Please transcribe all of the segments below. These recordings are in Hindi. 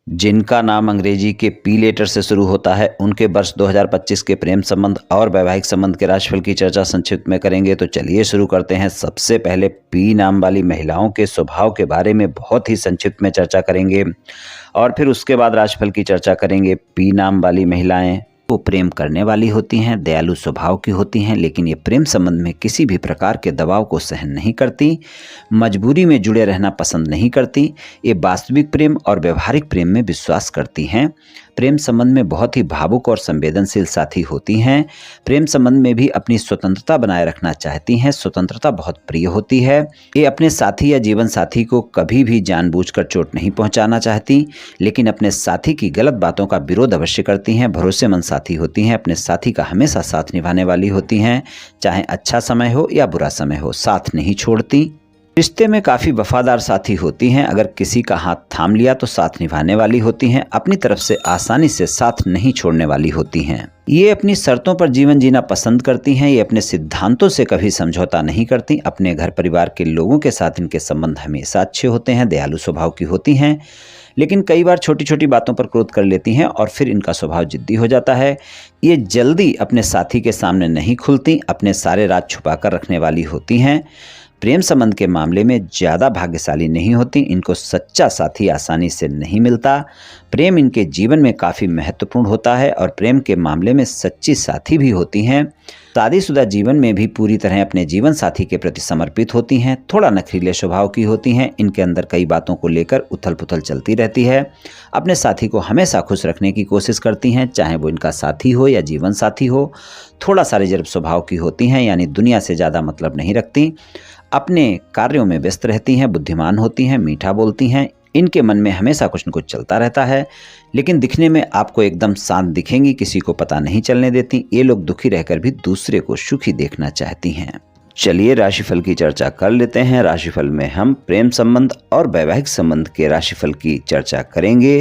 जिनका नाम अंग्रेजी के पी लेटर से शुरू होता है उनके वर्ष 2025 के प्रेम संबंध और वैवाहिक संबंध के राशिफल की चर्चा संक्षिप्त में करेंगे। तो चलिए शुरू करते हैं। सबसे पहले पी नाम वाली महिलाओं के स्वभाव के बारे में बहुत ही संक्षिप्त में चर्चा करेंगे और फिर उसके बाद राशिफल की चर्चा करेंगे। पी नाम वाली महिलाएं वो प्रेम करने वाली होती हैं, दयालु स्वभाव की होती हैं, लेकिन ये प्रेम संबंध में किसी भी प्रकार के दबाव को सहन नहीं करती, मजबूरी में जुड़े रहना पसंद नहीं करती। ये वास्तविक प्रेम और व्यवहारिक प्रेम में विश्वास करती हैं। प्रेम संबंध में बहुत ही भावुक और संवेदनशील साथी होती हैं। प्रेम संबंध में भी अपनी स्वतंत्रता बनाए रखना चाहती हैं। स्वतंत्रता बहुत प्रिय होती है। ये अपने साथी या जीवन साथी को कभी भी जानबूझकर चोट नहीं पहुंचाना चाहती, लेकिन अपने साथी की गलत बातों का विरोध अवश्य करती हैं। भरोसेमंद साथी होती हैं, अपने साथी का हमेशा साथ निभाने वाली होती हैं। चाहे अच्छा समय हो या बुरा समय हो, साथ नहीं छोड़ती। रिश्ते में काफ़ी वफादार साथी होती हैं। अगर किसी का हाथ थाम लिया तो साथ निभाने वाली होती हैं। अपनी तरफ से आसानी से साथ नहीं छोड़ने वाली होती हैं। ये अपनी शर्तों पर जीवन जीना पसंद करती हैं। ये अपने सिद्धांतों से कभी समझौता नहीं करती। अपने घर परिवार के लोगों के साथ इनके संबंध हमेशा अच्छे होते हैं। दयालु स्वभाव की होती हैं, लेकिन कई बार छोटी छोटी बातों पर क्रोध कर लेती हैं और फिर इनका स्वभाव जिद्दी हो जाता है। ये जल्दी अपने साथी के सामने नहीं खुलती, अपने सारे राज छुपाकर रखने वाली होती हैं। प्रेम संबंध के मामले में ज़्यादा भाग्यशाली नहीं होती। इनको सच्चा साथी आसानी से नहीं मिलता। प्रेम इनके जीवन में काफ़ी महत्वपूर्ण होता है और प्रेम के मामले में सच्ची साथी भी होती हैं। शादीशुदा जीवन में भी पूरी तरह अपने जीवन साथी के प्रति समर्पित होती हैं। थोड़ा नखरीले स्वभाव की होती हैं। इनके अंदर कई बातों को लेकर उथल पुथल चलती रहती है। अपने साथी को हमेशा खुश रखने की कोशिश करती हैं, चाहे वो इनका साथी हो या जीवन साथी हो। थोड़ा सा रिजर्व स्वभाव की होती हैं, यानी दुनिया से ज़्यादा मतलब नहीं रखती। अपने कार्यों में व्यस्त रहती हैं, बुद्धिमान होती हैं, मीठा बोलती हैं। इनके मन में हमेशा कुछ न कुछ चलता रहता है, लेकिन दिखने में आपको एकदम शांत दिखेंगी, किसी को पता नहीं चलने देती। ये लोग दुखी रहकर भी दूसरे को सुखी देखना चाहती हैं। चलिए राशिफल की चर्चा कर लेते हैं। राशिफल में हम प्रेम संबंध और वैवाहिक संबंध के राशिफल की चर्चा करेंगे।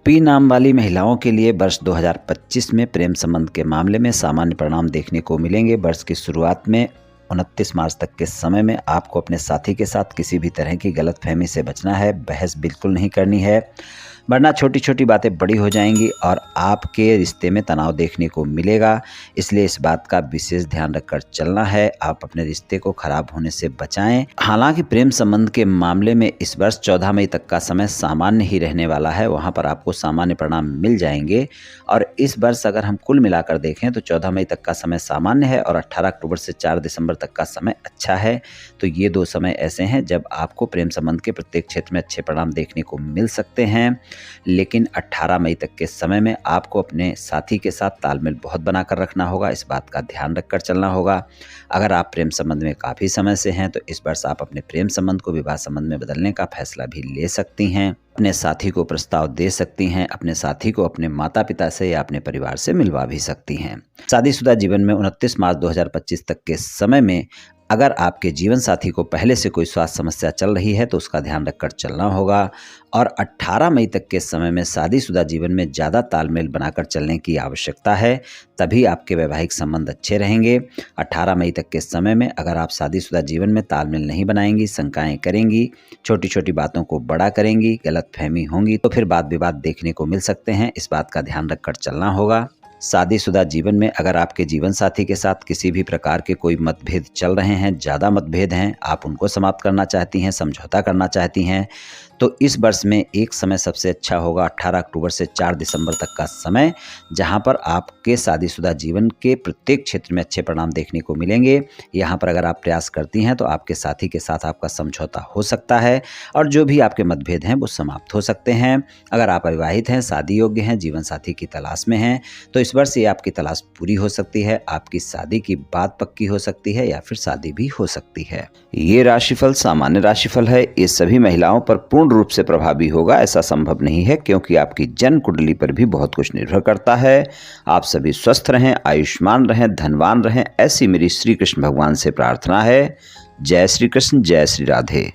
पी नाम वाली महिलाओं के लिए वर्ष 2025 में प्रेम संबंध के मामले में सामान्य परिणाम देखने को मिलेंगे। वर्ष की शुरुआत में 29 मार्च तक के समय में आपको अपने साथी के साथ किसी भी तरह की गलतफहमी से बचना है। बहस बिल्कुल नहीं करनी है, वरना छोटी छोटी बातें बड़ी हो जाएंगी और आपके रिश्ते में तनाव देखने को मिलेगा। इसलिए इस बात का विशेष ध्यान रखकर चलना है। आप अपने रिश्ते को खराब होने से बचाएं। हालांकि प्रेम संबंध के मामले में इस वर्ष 14 मई तक का समय सामान्य ही रहने वाला है। वहां पर आपको सामान्य परिणाम मिल जाएंगे और इस वर्ष अगर हम कुल मिलाकर देखें तो 14 मई तक का समय सामान्य है और 18 अक्टूबर से 4 दिसंबर तक का समय अच्छा है। तो ये दो समय ऐसे हैं जब आपको प्रेम संबंध के प्रत्येक क्षेत्र में अच्छे परिणाम देखने को मिल सकते हैं। लेकिन 18 मई तक के समय में आपको अपने साथी के साथ तालमेल बहुत बनाकर रखना होगा। इस बात का ध्यान रखकर चलना होगा। अगर आप प्रेम संबंध में काफ़ी समय से हैं तो इस वर्ष आप अपने प्रेम संबंध को विवाह संबंध में बदलने का फैसला भी ले सकती हैं। अपने साथी को प्रस्ताव दे सकती हैं। अपने साथी को अपने माता पिता से या अपने परिवार से मिलवा भी सकती हैं। शादीशुदा जीवन में 29 मार्च 2025 तक के समय में अगर आपके जीवन साथी को पहले से कोई स्वास्थ्य समस्या चल रही है तो उसका ध्यान रखकर चलना होगा। और 18 मई तक के समय में शादीशुदा जीवन में ज़्यादा तालमेल बनाकर चलने की आवश्यकता है, तभी आपके वैवाहिक संबंध अच्छे रहेंगे। 18 मई तक के समय में अगर आप शादीशुदा जीवन में तालमेल नहीं बनाएंगी, शंकाएं करेंगी, छोटी छोटी बातों को बड़ा करेंगी, गलतफहमी होंगी, तो फिर वाद विवाद देखने को मिल सकते हैं। इस बात का ध्यान रखकर चलना होगा। शादीशुदा जीवन में अगर आपके जीवन साथी के साथ किसी भी प्रकार के कोई मतभेद चल रहे हैं, ज़्यादा मतभेद हैं, आप उनको समाप्त करना चाहती हैं, समझौता करना चाहती हैं, तो इस वर्ष में एक समय सबसे अच्छा होगा 18 अक्टूबर से 4 दिसंबर तक का समय, जहां पर आपके शादीशुदा जीवन के प्रत्येक क्षेत्र में अच्छे परिणाम देखने को मिलेंगे। यहां पर अगर आप प्रयास करती हैं तो आपके साथी के साथ आपका समझौता हो सकता है और जो भी आपके मतभेद हैं वो समाप्त हो सकते हैं। अगर आप अविवाहित हैं, शादी योग्य हैं, जीवन साथी की तलाश में हैं, तो इस वर्ष ये आपकी तलाश पूरी हो सकती है। आपकी शादी की बात पक्की हो सकती है या फिर शादी भी हो सकती है। ये राशिफल सामान्य राशिफल है। ये सभी महिलाओं पर पूर्ण रूप से प्रभावी होगा ऐसा संभव नहीं है, क्योंकि आपकी जन्म कुंडली पर भी बहुत कुछ निर्भर करता है। आप सभी स्वस्थ रहें, आयुष्मान रहें, धनवान रहें, ऐसी मेरी श्री कृष्ण भगवान से प्रार्थना है। जय श्री कृष्ण, जय श्री राधे।